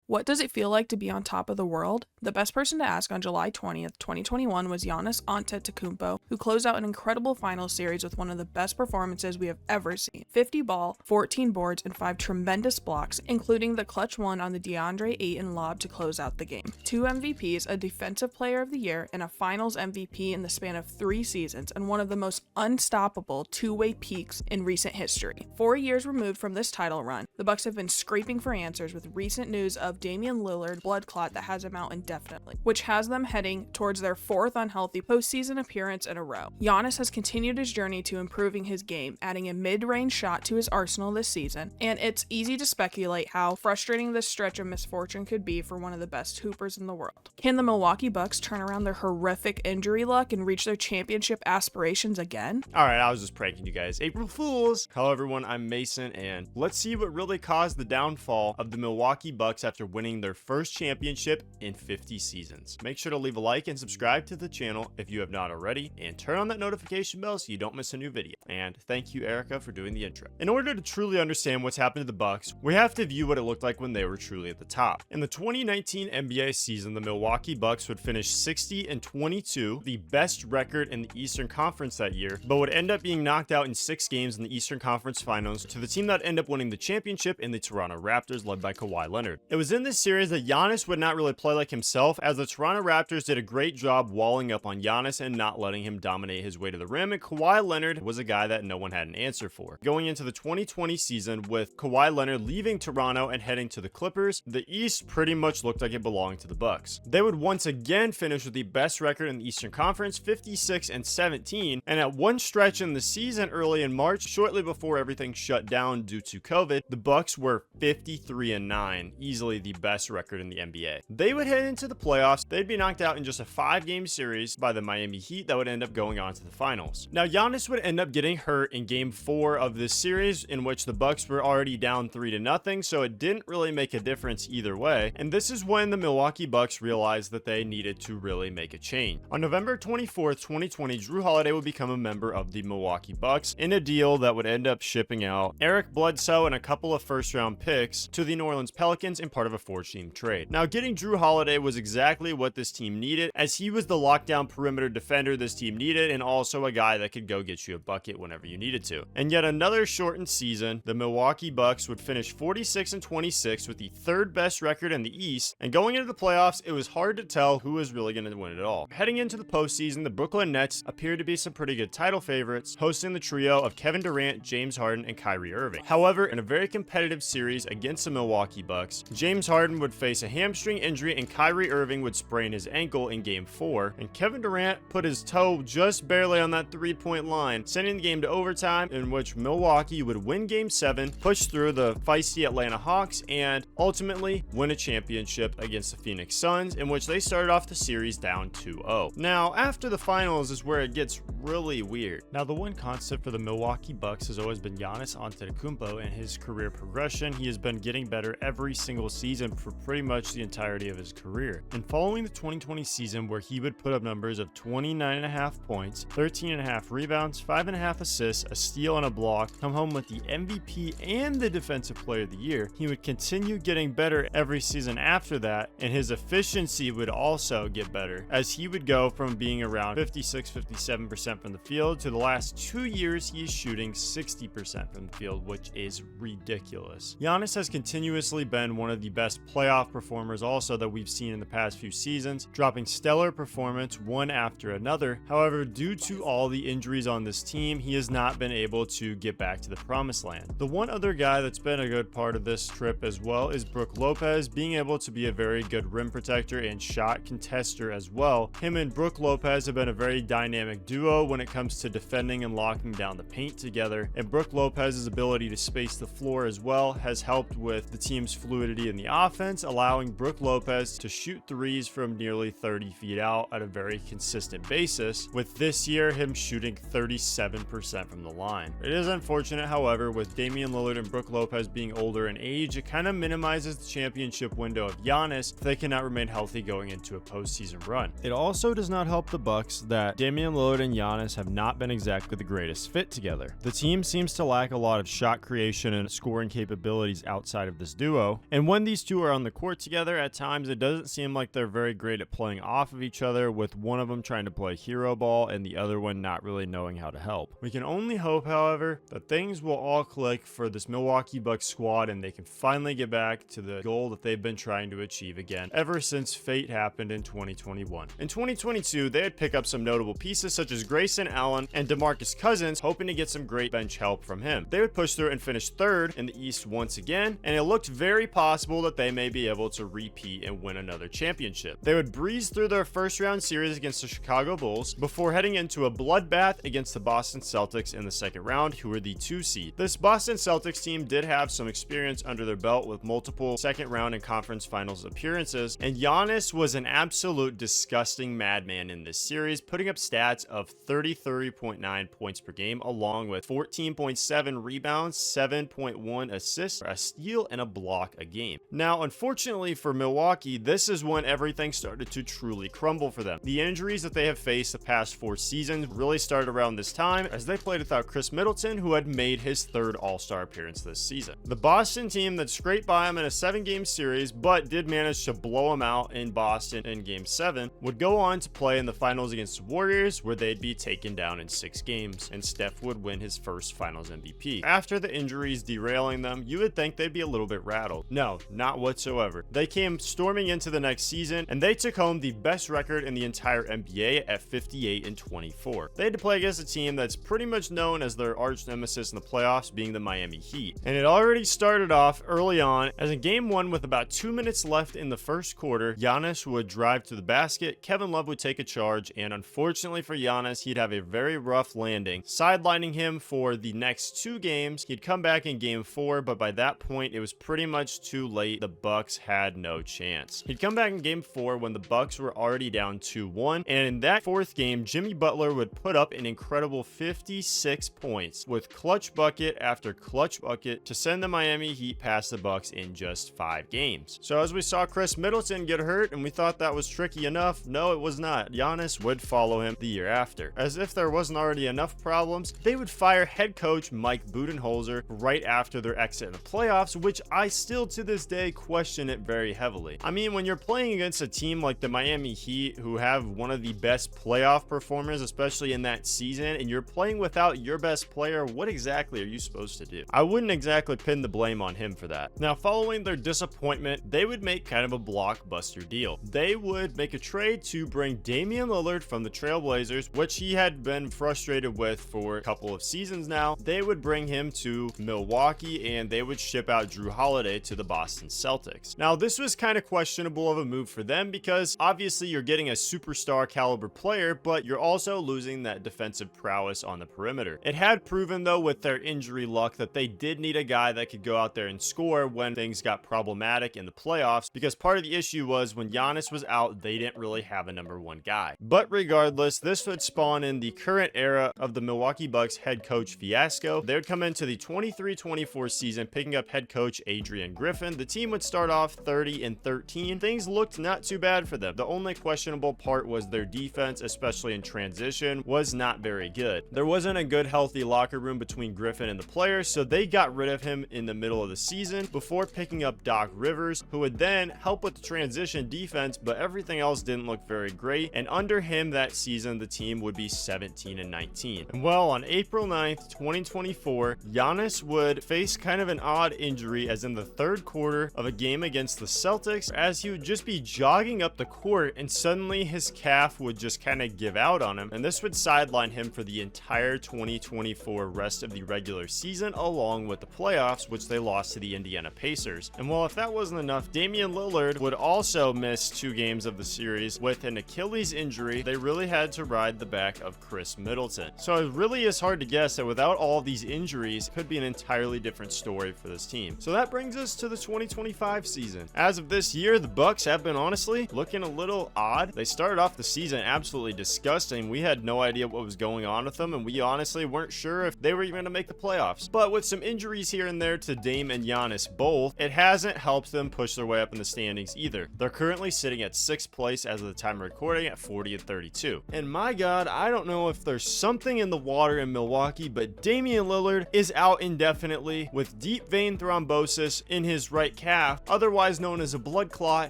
What does it feel like to be on top of the world? The best person to ask on July 20th, 2021 was Giannis Antetokounmpo, who closed out an incredible finals series with one of the best performances we have ever seen. 50 ball, 14 boards, and 5 tremendous blocks, including the clutch one on the DeAndre Ayton lob to close out the game. 2 MVPs, a Defensive Player of the Year, and a Finals MVP in the span of 3 seasons, and one of the most unstoppable two-way peaks in recent history. 4 years removed from this title run, the Bucks have been scraping for answers with recent news of Damian Lillard blood clot that has him out indefinitely, which has them heading towards their 4th unhealthy postseason appearance in a row. Giannis has continued his journey to improving his game, adding a mid-range shot to his arsenal this season, and it's easy to speculate how frustrating this stretch of misfortune could be for one of the best hoopers in the world. Can the Milwaukee Bucks turn around their horrific injury luck and reach their championship aspirations again? Alright, I was just pranking you guys. April Fools! Hello everyone, I'm Mason, and let's see what really caused the downfall of the Milwaukee Bucks after winning their first championship in 50 seasons. Make sure to leave a like and subscribe to the channel if you have not already, and turn on that notification bell so you don't miss a new video. And thank you, Erica, for doing the intro. In order to truly understand what's happened to the Bucks, we have to view what it looked like when they were truly at the top. In the 2019 NBA season, the Milwaukee Bucks would finish 60-22, the best record in the Eastern Conference that year, but would end up being knocked out in 6 games in the Eastern Conference Finals to the team that ended up winning the championship in the Toronto Raptors, led by Kawhi Leonard. It was in this series that Giannis would not really play like himself, as the Toronto Raptors did a great job walling up on Giannis and not letting him dominate his way to the rim, and Kawhi Leonard was a guy that no one had an answer for. Going into the 2020 season, with Kawhi Leonard leaving Toronto and heading to the Clippers, the East pretty much looked like it belonged to the Bucks. They would once again finish with the best record in the Eastern Conference, 56-17, and at one stretch in the season early in March, shortly before everything shut down due to COVID, the Bucks were 53-9, easily the best record in the NBA. They would head into the playoffs. They'd be knocked out in just a 5-game series by the Miami Heat that would end up going on to the finals. Now, Giannis would end up getting hurt in game 4 of this series, in which the Bucks were already down 3-0, so it didn't really make a difference either way, and this is when the Milwaukee Bucks realized that they needed to really make a change. On November 24th, 2020, Jrue Holiday would become a member of the Milwaukee Bucks in a deal that would end up shipping out Eric Bledsoe and a couple of first-round picks to the New Orleans Pelicans in part of a 4-team trade. Now, getting Jrue Holiday was exactly what this team needed, as he was the lockdown perimeter defender this team needed, and also a guy that could go get you a bucket whenever you needed to. And yet another shortened season, the Milwaukee Bucks would finish 46-26 with the 3rd best record in the East, and going into the playoffs, it was hard to tell who was really going to win it all. Heading into the postseason, the Brooklyn Nets appeared to be some pretty good title favorites, hosting the trio of Kevin Durant, James Harden, and Kyrie Irving. However, in a very competitive series against the Milwaukee Bucks, James Harden would face a hamstring injury and Kyrie Irving would sprain his ankle in game 4, and Kevin Durant put his toe just barely on that 3-point line, sending the game to overtime, in which Milwaukee would win game 7, push through the feisty Atlanta Hawks, and ultimately win a championship against the Phoenix Suns, in which they started off the series down 2-0. Now, after the finals is where it gets really weird. Now, the one constant for the Milwaukee Bucks has always been Giannis Antetokounmpo and his career progression. He has been getting better every single season for pretty much the entirety of his career. And following the 2020 season, where he would put up numbers of 29.5 points, 13.5 rebounds, 5.5 assists, a steal, and a block, come home with the MVP and the Defensive Player of the Year, he would continue getting better every season after that, and his efficiency would also get better, as he would go from being around 56-57% from the field to the last 2 years he is shooting 60% from the field, which is ridiculous. Giannis has continuously been one of the best playoff performers also that we've seen in the past few seasons, dropping stellar performance one after another. However, due to all the injuries on this team, he has not been able to get back to the promised land. The one other guy that's been a good part of this trip as well is Brook Lopez, being able to be a very good rim protector and shot contester as well. Him and Brook Lopez have been a very dynamic duo when it comes to defending and locking down the paint together, and Brook Lopez's ability to space the floor as well has helped with the team's fluidity in the offense, allowing Brook Lopez to shoot threes from nearly 30 feet out at a very consistent basis, with this year him shooting 37% from the line. It is unfortunate, however, with Damian Lillard and Brook Lopez being older in age, it kind of minimizes the championship window of Giannis if they cannot remain healthy going into a postseason run. It also does not help the Bucks that Damian Lillard and Giannis have not been exactly the greatest fit together. The team seems to lack a lot of shot creation and scoring capabilities outside of this duo, and when these these two are on the court together, at times it doesn't seem like they're very great at playing off of each other, with one of them trying to play hero ball and the other one not really knowing how to help. We can only hope, however, that things will all click for this Milwaukee Bucks squad and they can finally get back to the goal that they've been trying to achieve again ever since fate happened in 2021. In 2022, they'd pick up some notable pieces such as Grayson Allen and DeMarcus Cousins, hoping to get some great bench help from him. They would push through and finish third in the East once again, and it looked very possible that they may be able to repeat and win another championship. They would breeze through their first round series against the Chicago Bulls before heading into a bloodbath against the Boston Celtics in the second round, who were the 2 seed. This Boston Celtics team did have some experience under their belt with multiple second round and conference finals appearances, and Giannis was an absolute disgusting madman in this series, putting up stats of 33.9 points per game along with 14.7 rebounds, 7.1 assists, a steal, and a block a game. Now, unfortunately for Milwaukee, this is when everything started to truly crumble for them. The injuries that they have faced the past 4 seasons really started around this time, as they played without Chris Middleton, who had made his 3rd All-Star appearance this season. The Boston team that scraped by them in a 7-game series, but did manage to blow them out in Boston in Game 7, would go on to play in the finals against the Warriors, where they'd be taken down in 6 games, and Steph would win his first finals MVP. After the injuries derailing them, you would think they'd be a little bit rattled. No, not whatsoever. They came storming into the next season, and they took home the best record in the entire NBA at 58-24. They had to play against a team that's pretty much known as their arch nemesis in the playoffs, being the Miami Heat. And it already started off early on, as in Game 1 with about 2 minutes left in the first quarter, Giannis would drive to the basket, Kevin Love would take a charge, and unfortunately for Giannis, he'd have a very rough landing, sidelining him for the next 2 games. He'd come back in Game 4, but by that point, it was pretty much too late. The Bucks had no chance. He'd come back in Game 4 when the Bucks were already down 2-1, and in that 4th game, Jimmy Butler would put up an incredible 56 points with clutch bucket after clutch bucket to send the Miami Heat past the Bucks in just 5 games. So as we saw Chris Middleton get hurt and we thought that was tricky enough, no, it was not. Giannis would follow him the year after. As if there wasn't already enough problems, they would fire head coach Mike Budenholzer right after their exit in the playoffs, which I still to this day question it very heavily. I mean, when you're playing against a team like the Miami Heat, who have one of the best playoff performers, especially in that season, and you're playing without your best player, what exactly are you supposed to do? I wouldn't exactly pin the blame on him for that. Now, following their disappointment, they would make kind of a blockbuster deal. They would make a trade to bring Damian Lillard from the Trailblazers, which he had been frustrated with for a couple of seasons now. They would bring him to Milwaukee, and they would ship out Drew Holiday to the Boston Celtics. Now, this was kind of questionable of a move for them because obviously you're getting a superstar caliber player, but you're also losing that defensive prowess on the perimeter. It had proven though with their injury luck that they did need a guy that could go out there and score when things got problematic in the playoffs, because part of the issue was when Giannis was out, they didn't really have a number 1 guy. But regardless, this would spawn in the current era of the Milwaukee Bucks head coach fiasco. They would come into the 23-24 season picking up head coach Adrian Griffin. The team would start off 30-13. Things looked not too bad for them. The only questionable part was their defense, especially in transition, was not very good. There wasn't a good healthy locker room between Griffin and the players, so they got rid of him in the middle of the season before picking up Doc Rivers, who would then help with the transition defense, but everything else didn't look very great, and under him that season the team would be 17-19. And well, on April 9th, 2024, Giannis would face kind of an odd injury, as in the 3rd quarter of a game against the Celtics, as he would just be jogging up the court and suddenly his calf would just kind of give out on him, and this would sideline him for the entire 2024 rest of the regular season along with the playoffs, which they lost to the Indiana Pacers. And well, if that wasn't enough, Damian Lillard would also miss 2 games of the series with an Achilles injury. They really had to ride the back of Chris Middleton. So it really is hard to guess that without all these injuries, it could be an entirely different story for this team. So that brings us to the 2025 season. As of this year, the Bucks have been honestly looking a little odd. They started off the season absolutely disgusting. We had no idea what was going on with them, and we honestly weren't sure if they were even going to make the playoffs. But with some injuries here and there to Dame and Giannis both, it hasn't helped them push their way up in the standings either. They're currently sitting at 6th place as of the time of recording at 40-32. And my God, I don't know if there's something in the water in Milwaukee, but Damian Lillard is out indefinitely with deep vein thrombosis in his right calf. calf, otherwise known as a blood clot,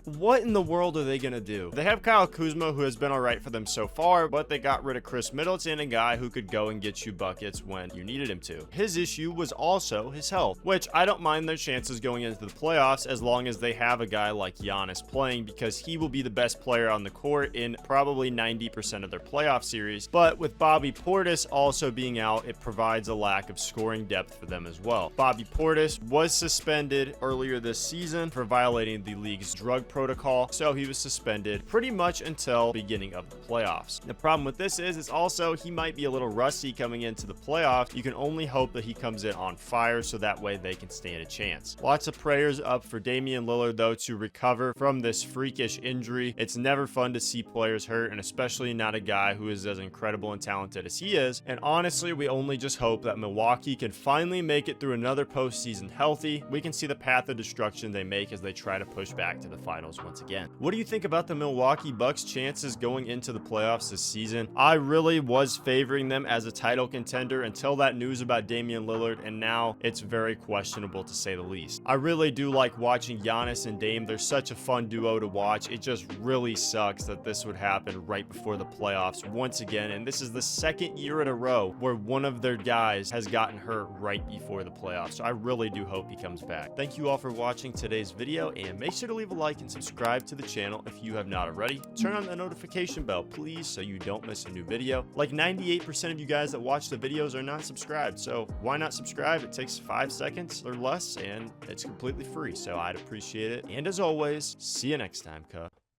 what in the world are they going to do? They have Kyle Kuzma, who has been all right for them so far, but they got rid of Chris Middleton, a guy who could go and get you buckets when you needed him to. His issue was also his health, which I don't mind their chances going into the playoffs as long as they have a guy like Giannis playing, because he will be the best player on the court in probably 90% of their playoff series. But with Bobby Portis also being out, it provides a lack of scoring depth for them as well. Bobby Portis was suspended earlier this season for violating the league's drug protocol, so he was suspended pretty much until beginning of the playoffs. The problem with this is also he might be a little rusty coming into the playoffs. You can only hope that he comes in on fire so that way they can stand a chance. Lots of prayers up for Damian Lillard though to recover from this freakish injury. It's never fun to see players hurt, and especially not a guy who is as incredible and talented as he is. And honestly, we only just hope that Milwaukee can finally make it through another postseason healthy. We can see the path of destruction they make as they try to push back to the finals once again. What do you think about the Milwaukee Bucks' chances going into the playoffs this season? I really was favoring them as a title contender until that news about Damian Lillard, and now it's very questionable to say the least. I really do like watching Giannis and Dame. They're such a fun duo to watch. It just really sucks that this would happen right before the playoffs once again, and this is the second year in a row where one of their guys has gotten hurt right before the playoffs. So I really do hope he comes back. Thank you all for watching today's video, and make sure to leave a like and subscribe to the channel if you have not already. Turn on the notification bell, please, so you don't miss a new video. Like 98% of you guys that watch the videos are not subscribed, so why not subscribe? It takes 5 seconds or less, and it's completely free, so I'd appreciate it. And as always, see you next time, cuh.